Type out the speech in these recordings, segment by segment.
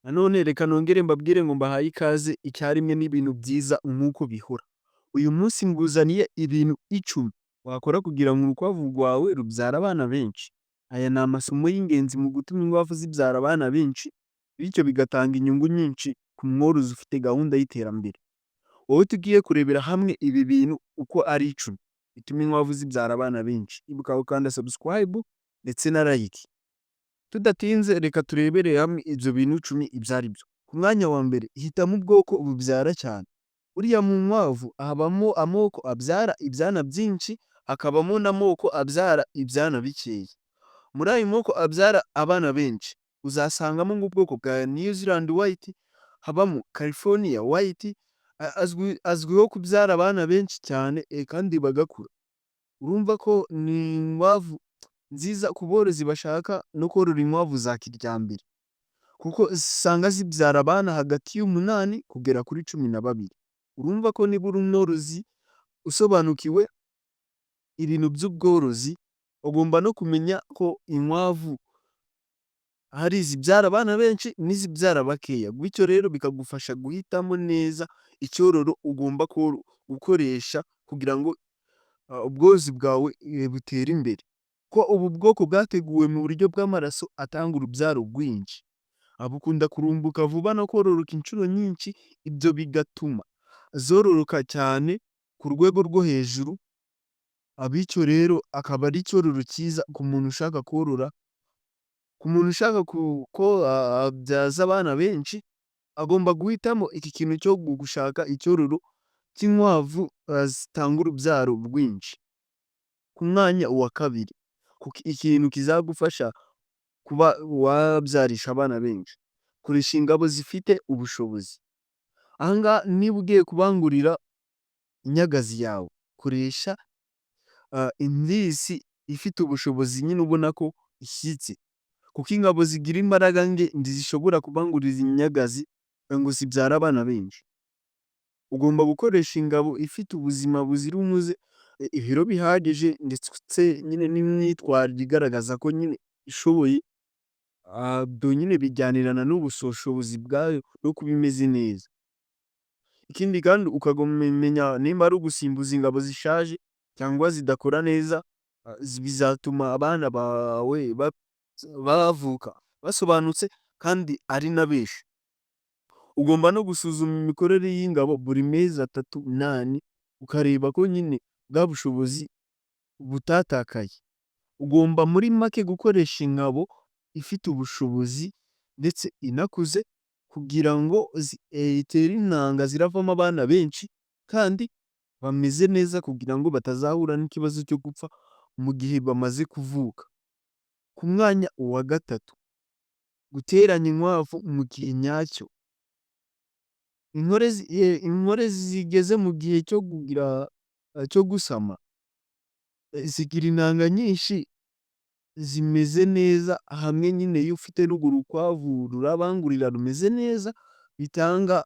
Nanone reka nongere mbabwire ngo mbahaye ikaze icyarimwe n'ibintu byiza nk'uko bihora. Uyu munsi nguzaniye ibintu 10 wakora kugira ngo urukwavu rwawe rubyare abana benshi. Aya ni amasomo y'ingenzi mu gutuma inkwavu zibyara abana benshi, bityo bigatanga inyungu nyinshi ku mworozi ufite gahunda y'iterambere. Wowe tugiye kurebera hamwe ibi bintu uko ari 10 bituma inkwavu zibyara abana benshi. Ibuka gukanda subscribe ndetse na like. Tudatinze reka turebere hamwe ibyo bintu 10 ibyo ari byo. Ku mwanya wa mbere hitamo ubwoko bubyara cyane. Buriya mu nkwavu habamo amoko abyara ibyana byinshi, hakabamo n'amoko abyara ibyana bikeya. Muri ayo moko abyara abana benshi uzasangamo nk'ubwoko bwa New Zealand White, habamo California White, azwiho kubyara abana benshi cyane kandi bagakura. Urumva ko ni inkwavu nziza ku borozi bashaka no korora inkwavu za kijyambere, kuko usanga zibyara abana hagati y'8 kugera kuri 12. Urumva ko niba uri umworozi usobanukiwe ibintu by'ubworozi, ugomba no kumenya ko inkwavu hari izibyara abana benshi n'izibyara bakeya, bityo rero bikagufasha guhitamo neza icyororo ugomba gukoresha kugira ngo ubworozi bwawe butere imbere. Ko ubu bwoko bwateguwe mu buryo bw'amaraso atanga urubyaro rwinshi, bukunda kurumbuka vuba no kororoka inshuro nyinshi, ibyo bigatuma zororoka cyane ku rwego rwo hejuru, bityo rero akaba ari icyororo cyiza ku muntu ushaka korora. Ku muntu ushaka ko abyaza abana benshi, agomba guhitamo iki kintu cyo gushaka icyororo cy'inkwavu zitanga urubyaro rwinshi. Ku mwanya wa kabiri, ikintu kizagufasha kuba wabyarisha abana benshi, koresha ingabo zifite ubushobozi. Aha ngaha niba ugiye kubangurira inyagazi yawe, koresha indisi ifite ubushobozi nyine ubona ko ishyitse, kuko ingabo zigira imbaraga nke ntizishobora kubanguriza inyagazi ngo zibyare abana benshi. Ugomba gukoresha ingabo ifite ubuzima buzira umuze, ibiro bihagije ndetse nyine n'imyitwarire igaragaza ko nyine ishoboye, ibyo nyine bijyanirana n'ubushobozi bwayo no kuba imeze neza. Ikindi kandi ukamenya nimba ari ugusimbuza ingabo zishaje cyangwa zidakora neza, bizatuma abana bawe bavuka basobanutse kandi ari na benshi. Ugomba no gusuzuma imikorere y'ingabo buri mezi 3 n'ane, ukareba ko nyine bwa bushobozi butatakaye. Ugomba muri make gukoresha ingabo ifite ubushobozi ndetse inakuze, kugira ngo itere intanga ziravamo abana benshi kandi bameze neza, kugira ngo batazahura n'ikibazo cyo gupfa mu gihe bamaze kuvuka. Ku mwanya wa gatatu, guteranya inkwavu mu gihe nyacyo. Inkore zigeze mu gihe cyo gusama zigira intanga nyinshi zimeze neza, hamwe nyine iyo ufite n'urwo rukwavu rurabangurira rumeze neza, bitanga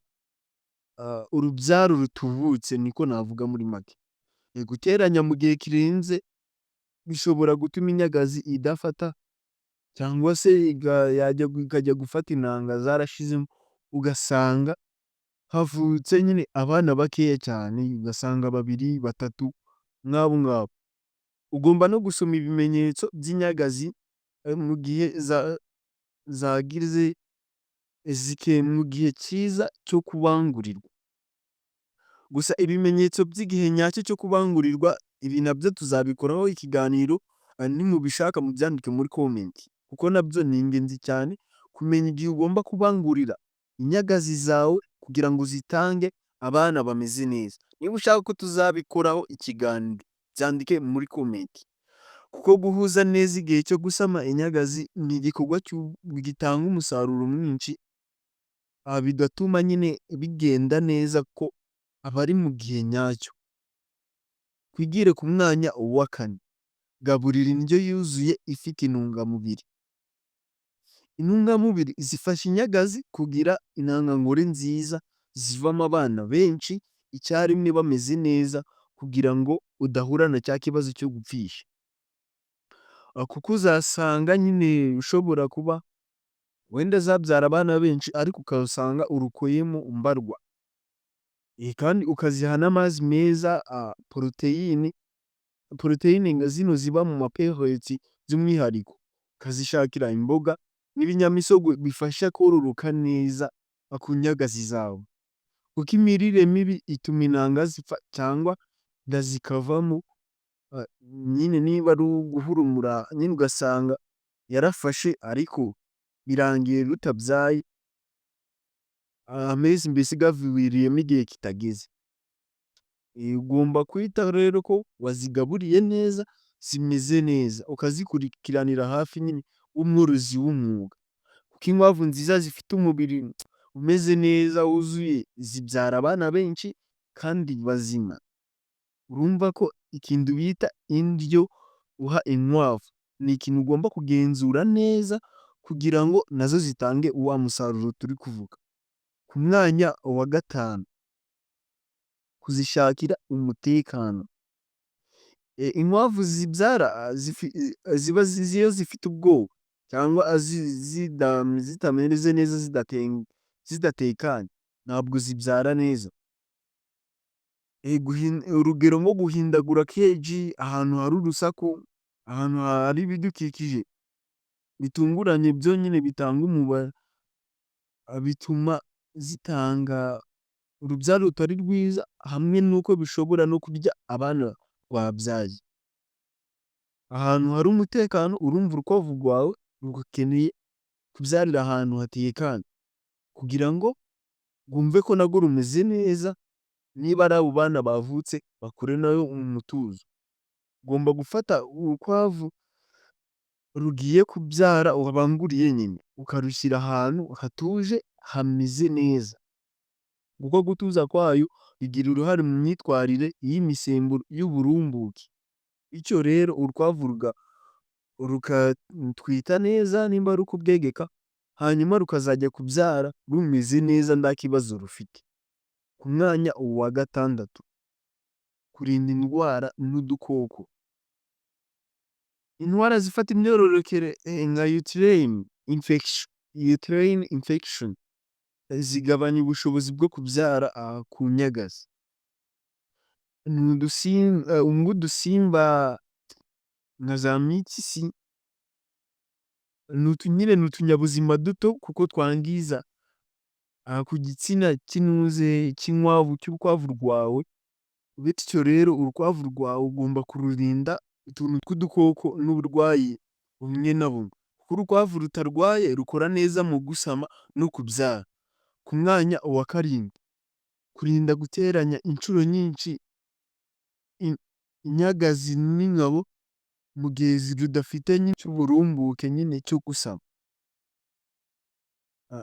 urubyaro rutubutse, niko navuga muri make. Guteranya mu gihe kirenze bishobora gutuma inyagazi idafata, cyangwa se ikajya gufata intanga zarashizemo, ugasanga havutse nyine abana bakeya cyane, ugasanga 2, 3 nk'abo ngabo. Ugomba no gusoma ibimenyetso by'inyagazi mu gihe zagize mu gihe cyiza cyo kubangurirwa. Gusa ibimenyetso by'igihe nyacyo cyo kubangurirwa, ibi nabyo tuzabikoraho ikiganiro, nimubishaka mubyandike muri comment, kuko nabyo ni ingenzi cyane kumenya igihe ugomba kubangurira inyagazi zawe kugira ngo zitange abana bameze neza. Niba ushaka ko tuzabikoraho ikiganiro, byandike muri comment, kuko guhuza neza igihe cyo gusama inyagazi ni igikorwa gitanga umusaruro mwinshi, bigatuma nyine bigenda neza ko abari mu gihe nyacyo. Twigire ku mwanya wa 4, gaburira indyo yuzuye ifite intungamubiri. Intungamubiri zifasha inyagazi kugira intangangore nziza zivamo abana benshi icyarimwe bameze neza, kugira ngo udahura na cya kibazo cyo gupfisha. Kuko uzasanga nyine ushobora kuba wenda zabyara abana benshi ariko ukasanga urukoyemo mbarwa. Kandi ukaziha n'amazi meza, poroteyine nka zino ziba mu mapehoreti by'umwihariko, ukazishakira imboga n'ibinyamisogwe bifasha kororoka neza ku nyagazi zawe, kuko imirire mibi ituma intanga zipfa cyangwa inda zikavamo, nyine niba ari uguhurumura nyine ugasanga yarafashe ariko birangiye rutabyaye, amezi mbese gaviriyemo igihe kitageze. Ugomba kwita rero ko wazigaburiye neza, zimeze neza, ukazikurikiranira hafi nyine w'umworozi w'umwuga, kuko inkwavu nziza zifite umubiri umeze neza wuzuye zibyara abana benshi kandi bazima. Urumva ko ikintu bita indyo uha inkwavu ni ikintu ugomba kugenzura neza kugira ngo nazo zitange wa musaruro turi kuvuga. Ku mwanya wa gatanu, kuzishakira umutekano. Inkwavu zibyara ziba iyo zifite ubwoba cyangwa zitameze neza, zidatekanye ntabwo zibyara neza. Urugero nko guhindagura keji ahantu hari urusaku, ahantu hari ibidukikije bitunguranye byonyine bituma zitanga urubyaro rutari rwiza, hamwe n'uko bishobora no kurya abana rwabyaye. Ahantu hari umutekano, urumva urukwavu rwawe rukeneye kubyarira ahantu hatekanye kugira ngo rwumve ko narwo rumeze neza, niba ari abo bana bavutse bakure nayo mu mutuzo. Ugomba gufata urukwavu rugiye kubyara wabanguriye nyine, ukarushyira ahantu hatuje hameze neza, kuko gutuza kwayo bigira uruhare mu myitwarire y'imisemburo y'uburumbuke. Bityo rero urukwavu rukatwita neza nimba ari ukubwegeka, hanyuma rukazajya kubyara rumeze neza nta kibazo rufite. Ku mwanya wa gatandatu, kurinda indwara n'udukoko. Indwara zifata imyororokere nka uterine infection zigabanya ubushobozi bwo kubyara ku nyagazi. Udusimba nka za mitsisi nyine ni utunyabuzima duto kuko twangiza ku gitsina cy'urukwavu rwawe, bityo rero urukwavu rwawe ugomba kururinda utuntu tw'udukoko n'uburwayi bumwe na bumwe, kuko urukwavu rutarwaye rukora neza mu gusama no kubyara. Ku mwanya wa karindwi, kurinda guteranya inshuro nyinshi inyagazi n'ingabo mu gihe rudafite uburumbuke nyine cyo gusama.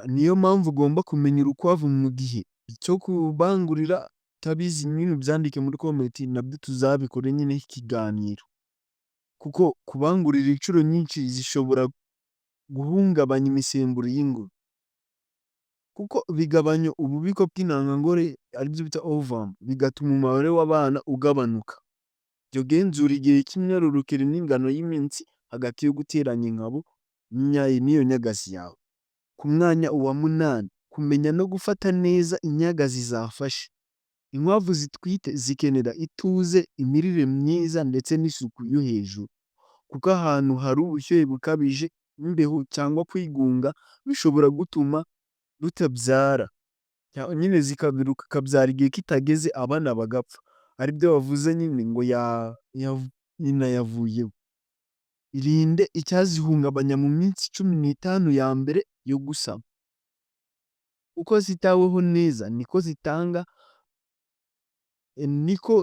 Niyo mpamvu ugomba kumenya urukwavu mu gihe cyo kubangurira. Utabizi nyine ubyandike muri komenti nabyo tuzabikore nyine ikiganiro, kuko kubangurira inshuro nyinshi zishobora guhungabanya imisemburo y'ingurube, kuko bigabanya ububiko bw'intangangore aribyo bita ovum, bigatuma umubare w'abana ugabanuka. Jya ugenzura igihe cy'imyororokere n'ingano y'iminsi hagati yo guteranya ingabo n'iyo nyagazi yawe. Ku mwanya wa munani, kumenya no gufata neza inyagazi zafashe. Inkwavu zitwite zikenera ituze, imirire myiza ndetse n'isuku yo hejuru, kuko ahantu hari ubushyuhe bukabije n'imbeho cyangwa kwigunga bishobora gutuma rutabyara, nyine zikabyara igihe kitageze abana bagapfa, aribyo bavuze nyine ngo nyina yavuyeho. Irinde icyazihungabanya mu minsi 15 ya mbere yo gusama. Uko zitaweho neza niko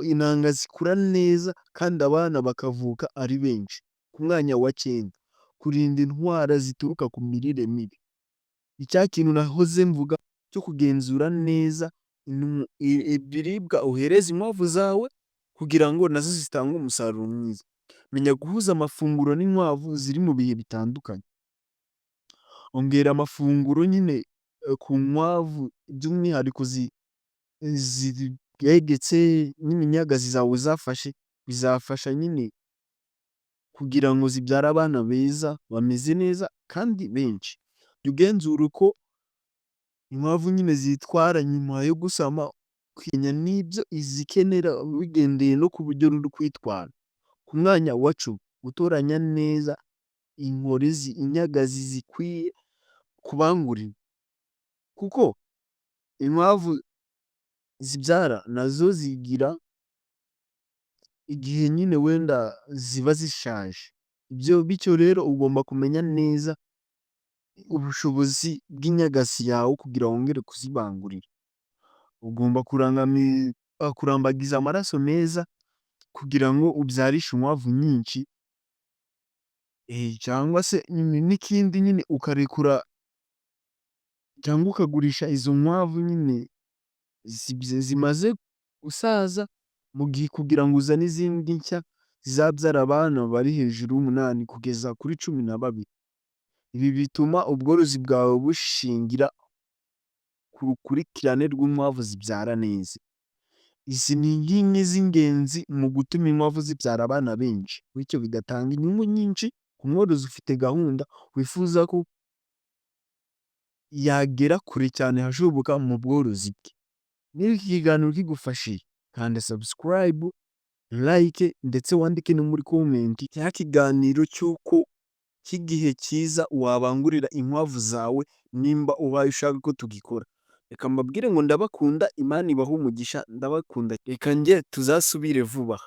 intanga zikura neza kandi abana bakavuka ari benshi. Ku mwanya wa 9, kurinda indwara zituruka ku mirire mibi. Icya kintu nahoze mvuga cyo kugenzura neza ibiribwa uhereza inkwavu zawe kugira ngo nazo zitange umusaruro mwiza. Menya guhuza amafunguro n'inkwavu ziri mu bihe bitandukanye. Ongera amafunguro nyine ku nkwavu by'umwihariko zigegetse n'inyagazi zawe zafashe, bizafasha nyine kugira ngo zibyare abana beza bameze neza kandi benshi. jya ugenzura uko inkwavu nyine zitwara nyuma yo gusama, ukamenya n'ibyo izikenera bigendeye no ku buryo ruri kwitwara. Ku mwanya wa 10, gutoranya neza inyagazi zikwiye kubangurira, kuko inkwavu zibyara nazo zigira igihe nyine wenda ziba zishaje. Bityo rero ugomba kumenya neza ubushobozi bw'inyagazi yawe kugira wongere kuzibangurira. Ugomba kurambagiza amaraso meza kugira ngo ubyarishe inkwavu nyinshi, cyangwa se n'ikindi nyine ukarekura cyangwa ukagurisha izo nkwavu nyine zimaze gusaza, mu gihe kugira ngo uzane izindi nshya zizabyara abana bari hejuru y'umunani kugeza kuri 12. Ibi bituma ubworozi bwawe bushingira ku rukurikirane rw'inkwavu zibyara neza. Izi ni inkingi z'ingenzi mu gutuma inkwavu zibyara abana benshi, bityo bigatanga inyungu nyinshi ku mworozi ufite gahunda wifuza ko yagera kure cyane hashoboka mu bworozi bwe. Niba iki kiganiro kigufashije, kanda subscribe, like ndetse wandike no muri comment cya kiganiro cy'igihe cyiza wabangurira inkwavu zawe nimba ubaye ushaka ko tugikora. Reka mbabwire ngo ndabakunda, Imana ibahe umugisha, ndabakunda. Reka tuzasubire vuba.